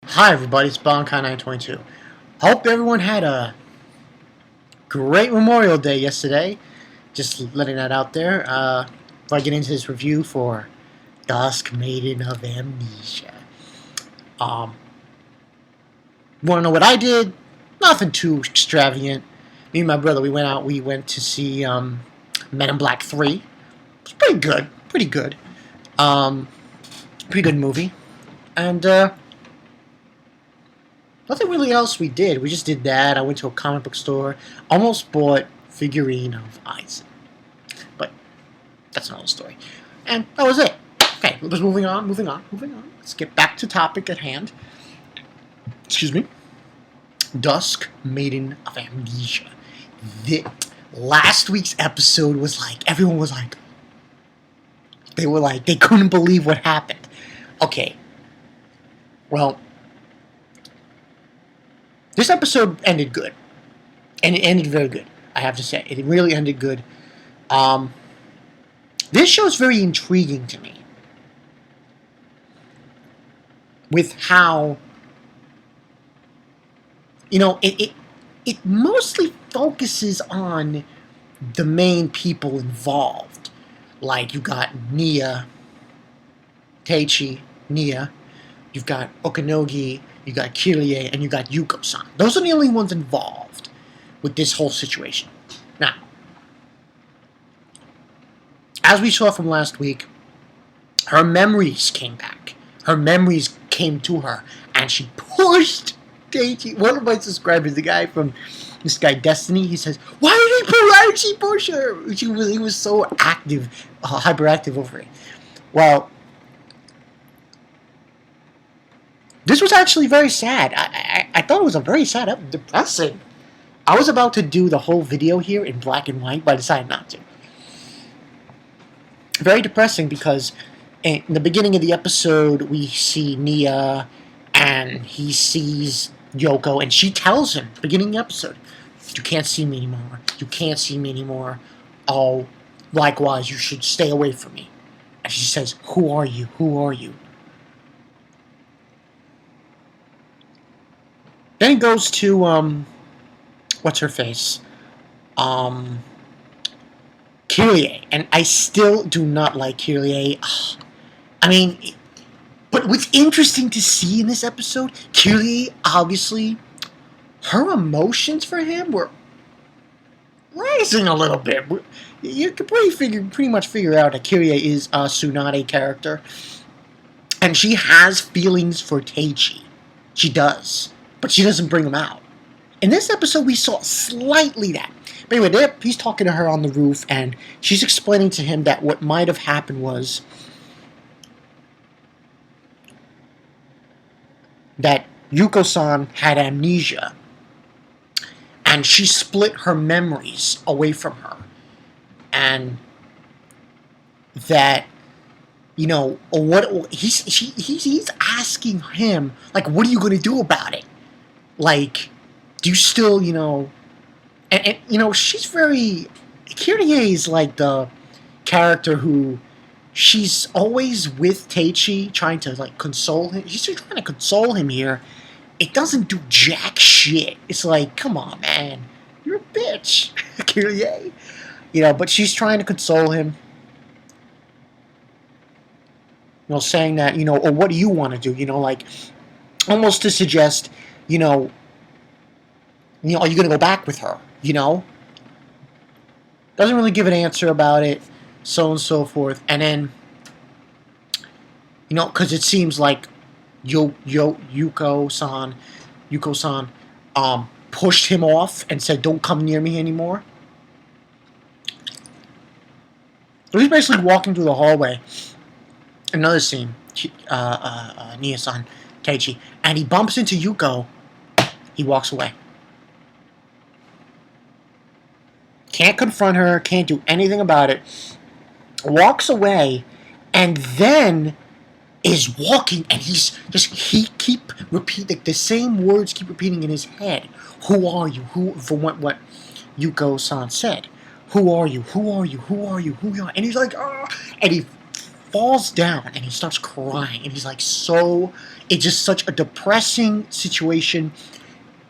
Hi everybody, it's Bonkai922. Hope everyone had a great Memorial Day yesterday. Just letting that out there. Before I get into this review for Dusk Maiden of Amnesia. Want to know what I did? Nothing too extravagant. Me and my brother, we went to see Men in Black 3. It's pretty good. Pretty good. Pretty good movie. And nothing really else we did. We just did that. I went to a comic book store. Almost bought figurine of Isaac. But that's another story. And that was it. Okay, let's moving on. Let's get back to topic at hand. Excuse me. Dusk Maiden of Amnesia. Last week's episode was like, everyone was like, they couldn't believe what happened. Okay. Well, this episode ended good. And it ended very good, I have to say. It really ended good. This show is very intriguing to me. With how, it mostly focuses on the main people involved. Like, you got Nia, TEICHI, Nia. You've got Okanogi, you got KIRIE, and you got Yuko-san. Those are the only ones involved with this whole situation. Now, as we saw from last week, her memories came back. Her memories came to her, and she pushed TEICHI. One of my subscribers, the guy from this guy Destiny, he says, why did she push her? He was so active, hyperactive over it. Well, this was actually very sad. I thought it was a very sad, depressing. I was about to do the whole video here in black and white, but I decided not to. Very depressing because in the beginning of the episode, we see Nia, and he sees Yoko, and she tells him, beginning of the episode, you can't see me anymore. You can't see me anymore. Oh, likewise, you should stay away from me. And she says, who are you? Who are you? Then it goes to, what's her face? KIRIE. And I still do not like KIRIE. I mean, but what's interesting to see in this episode, KIRIE, obviously, her emotions for him were rising a little bit. You can pretty much figure out that KIRIE is a Tsunade character. And she has feelings for TEICHI. She does. But she doesn't bring them out. In this episode, we saw slightly that. But anyway, he's talking to her on the roof, and she's explaining to him that what might have happened was that Yuko-san had amnesia, and she split her memories away from her. And that, he's asking him, like, what are you going to do about it? Like, do you still, and she's very, KIRIE is like the character who, she's always with TEICHI, trying to, like, console him. She's trying to console him here. It doesn't do jack shit. It's like, come on, man. You're a bitch, KIRIE. But she's trying to console him. Saying that, or what do you want to do? Like, almost to suggest, are you going to go back with her? Doesn't really give an answer about it, so on and so forth. And then, because it seems like Yuko-san, pushed him off and said, don't come near me anymore. So he's basically walking through the hallway. Another scene, Nia-san, TEICHI, and he bumps into Yuko. He walks away. Can't confront her, can't do anything about it. Walks away, and then is walking, and he keep repeating, the same words keep repeating in his head. Who are you? For what Yuko-san said. Who are you? Who are you? Who are you? Who are you? And he's like, and he falls down, and he starts crying, and he's like so it's just such a depressing situation.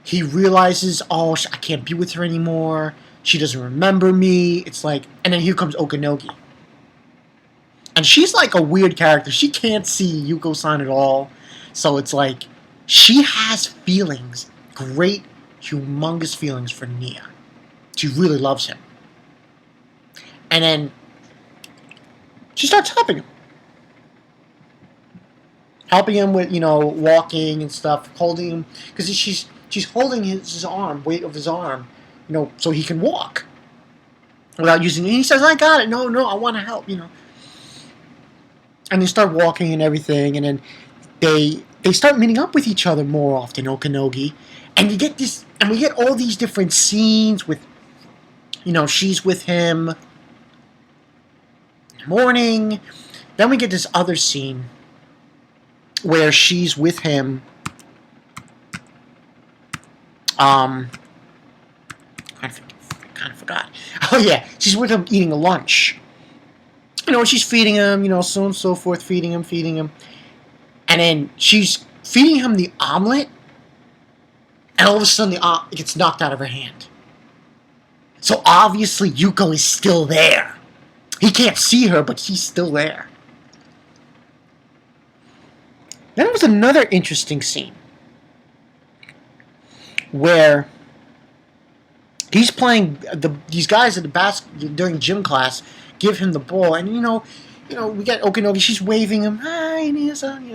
He realizes, oh, I can't be with her anymore. She doesn't remember me. It's like, and then here comes Okanogi. And she's like a weird character. She can't see Yuko-san at all. So it's like, she has feelings, great, humongous feelings for Nia. She really loves him. And then she starts helping him. Helping him with, walking and stuff, holding him, because she's holding his arm, weight of his arm, so he can walk without using it. And he says, I got it. No, I want to help, And they start walking and everything, and then they start meeting up with each other more often, Okanogi. And you get this, and we get all these different scenes with, she's with him in the morning. Then we get this other scene where she's with him. I kind of forgot. Oh yeah, she's with him eating a lunch. She's feeding him, so on and so forth, feeding him. And then she's feeding him the omelet, and all of a sudden the omelet gets knocked out of her hand. So obviously Yuko is still there. He can't see her, but she's still there. Then there was another interesting scene where he's playing these guys at the during gym class give him the ball, and we get Okanogi. She's waving him, hi, Nia-san,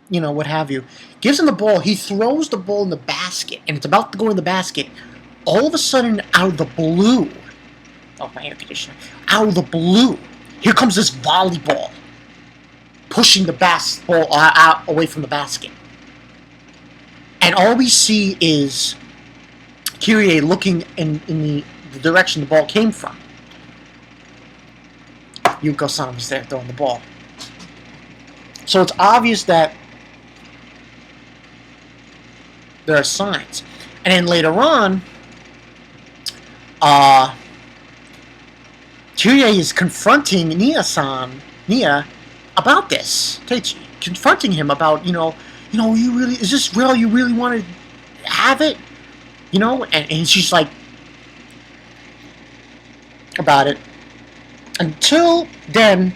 what have you. Gives him the ball. He throws the ball in the basket, and it's about to go in the basket. All of a sudden, out of the blue, my air conditioner, out of the blue, here comes this volleyball, pushing the basketball out away from the basket. And all we see is KIRIE looking in the direction the ball came from. Yuko-san was there throwing the ball. So it's obvious that there are signs. And then later on, KIRIE is confronting Nia, about this. Teichi, confronting him about, is this real? You really want to have it? And she's like, about it. Until then,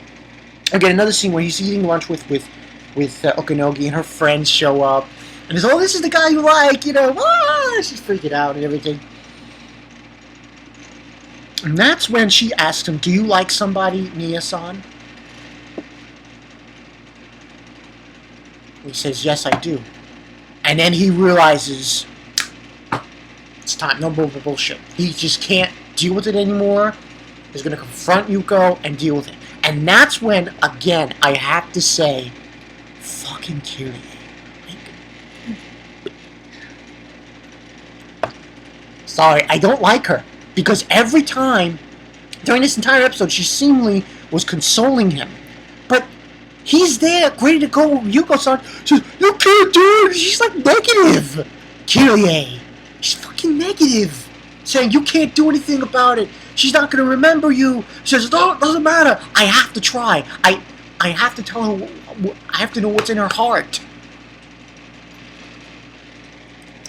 I get another scene where he's eating lunch with Okanogi, and her friends show up. And he's, this is the guy you like, she's freaking out and everything. And that's when she asks him, do you like somebody, Nia-san? He says, yes, I do. And then he realizes it's time. No bullshit. He just can't deal with it anymore. He's going to confront Yuko and deal with it. And that's when, again, I have to say, fucking KIRIE. Sorry, I don't like her. Because every time, during this entire episode, she seemingly was consoling him. But he's there, ready to go. Yuko-san says, you can't do it. She's like negative. KIRIE. She's fucking negative. Saying, you can't do anything about it. She's not going to remember you. She says, no, it doesn't matter. I have to try. I have to tell her. I have to know what's in her heart.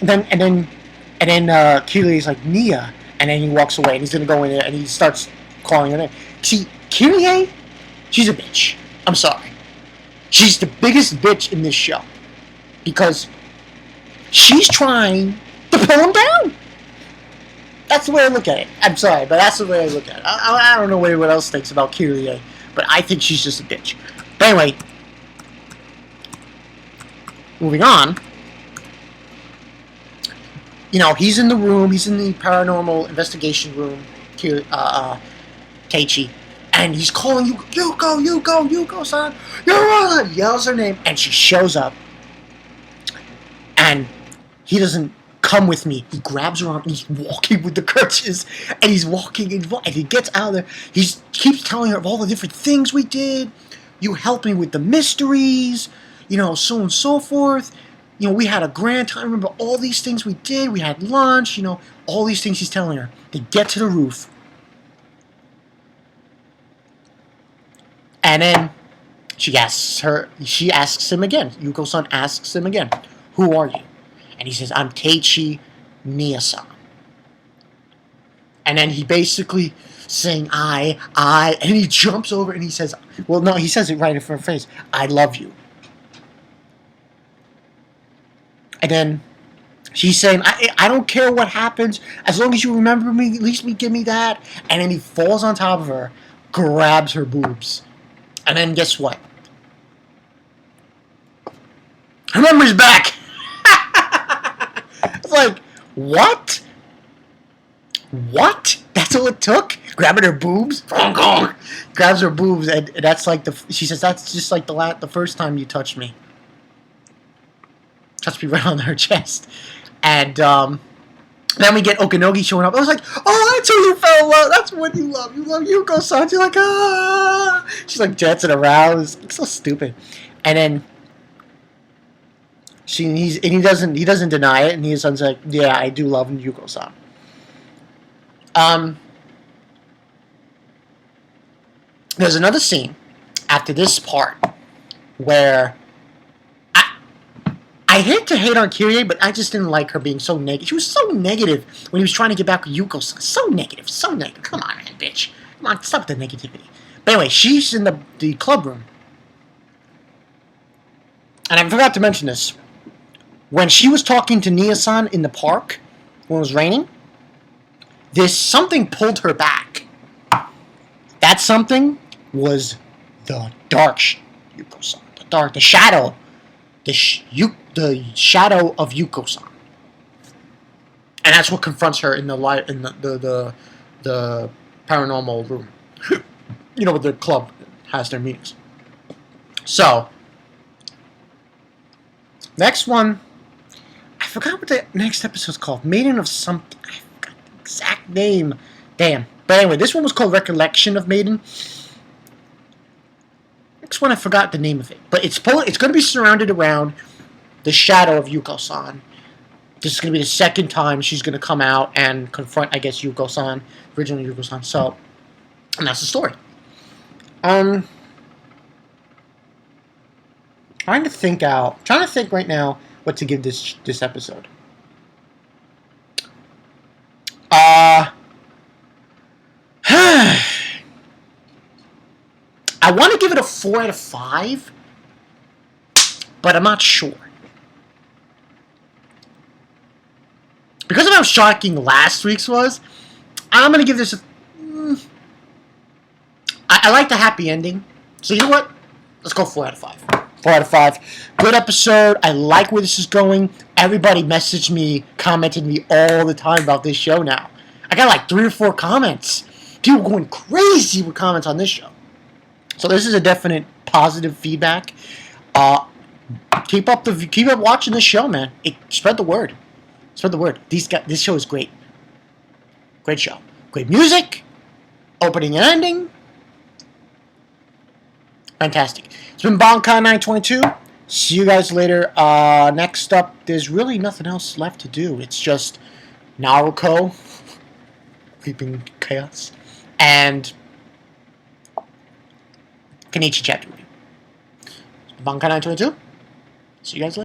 And then KIRIE's like, Nia. And then he walks away, and he's going to go in there, and he starts calling her name. See, KIRIE, she's a bitch. I'm sorry. She's the biggest bitch in this show. Because she's trying to pull him down. That's the way I look at it. I'm sorry, but that's the way I look at it. I don't know what anyone else thinks about KIRIE, but I think she's just a bitch. But anyway, moving on. He's in the room. He's in the paranormal investigation room, Teichi, and he's calling Yuko-san, you're on! Yells her name, and she shows up, and he doesn't come with me. He grabs her arm, and he's walking with the crutches, and he's walking, and he gets out of there. He keeps telling her of all the different things we did. You helped me with the mysteries, so on and so forth. We had a grand time. Remember all these things we did. We had lunch, all these things he's telling her. They get to the roof. And then She asks him again. Yuko-san asks him again, "Who are you?" And he says, "I'm Teichi Nia-san." And then he basically saying, and he jumps over and he says, well, no, he says it right in front of her face, "I love you." And then she's saying, I don't care what happens, as long as you remember me, at least give me that. And then he falls on top of her, grabs her boobs. And then guess what? Her memory's back! It's like, what? What? That's all it took? Grabbing her boobs? Grabs her boobs, and that's like she says, "That's just like the first time you touched me." Touched me right on her chest. And then we get Okanogi showing up. I was like, oh, that's who you fell in love. That's what you love. You love Yuko-san. You're like, ah. She's like dancing around. It's so stupid. And then he doesn't deny it, and his son's like, yeah, I do love Yuko-san. There's another scene after this part where I hate to hate on KIRIE, but I just didn't like her being so negative. She was so negative when he was trying to get back with Yuko-san. So negative, so negative. Come on, man, bitch. Come on, stop the negativity. But anyway, she's in the club room. And I forgot to mention this. When she was talking to Nia-san in the park, when it was raining, something pulled her back. That something was the dark Yuko-san. The shadow. The shadow of Yuko-san. And that's what confronts her in the paranormal room. You know, where the club has their meetings. So, next one, I forgot what the next episode's called. Maiden of something. I forgot the exact name. Damn. But anyway, this one was called Recollection of Maiden. Next one, I forgot the name of it. But it's going to be surrounded around the shadow of Yuko-san. This is going to be the second time she's going to come out and confront, I guess, Yuko-san. Original Yuko-san. So, and that's the story. Trying to think right now what to give this episode. I want to give it a 4 out of 5, but I'm not sure. Because of how shocking last week's was, I'm going to give this a... I like the happy ending. So you know what? Let's go 4 out of 5. 4 out of 5. Good episode. I like where this is going. Everybody messaged me, commented me all the time about this show now. I got like 3 or 4 comments. People going crazy with comments on this show. So this is a definite positive feedback. Keep up watching this show, man. Spread the word. Spread the word. This show is great. Great show. Great music. Opening and ending. Fantastic. It's been Bonkai922. See you guys later. Next up, there's really nothing else left to do. It's just Naruto, Creeping Chaos, and Kenichi Chapter 3. Bonkai922. See you guys later.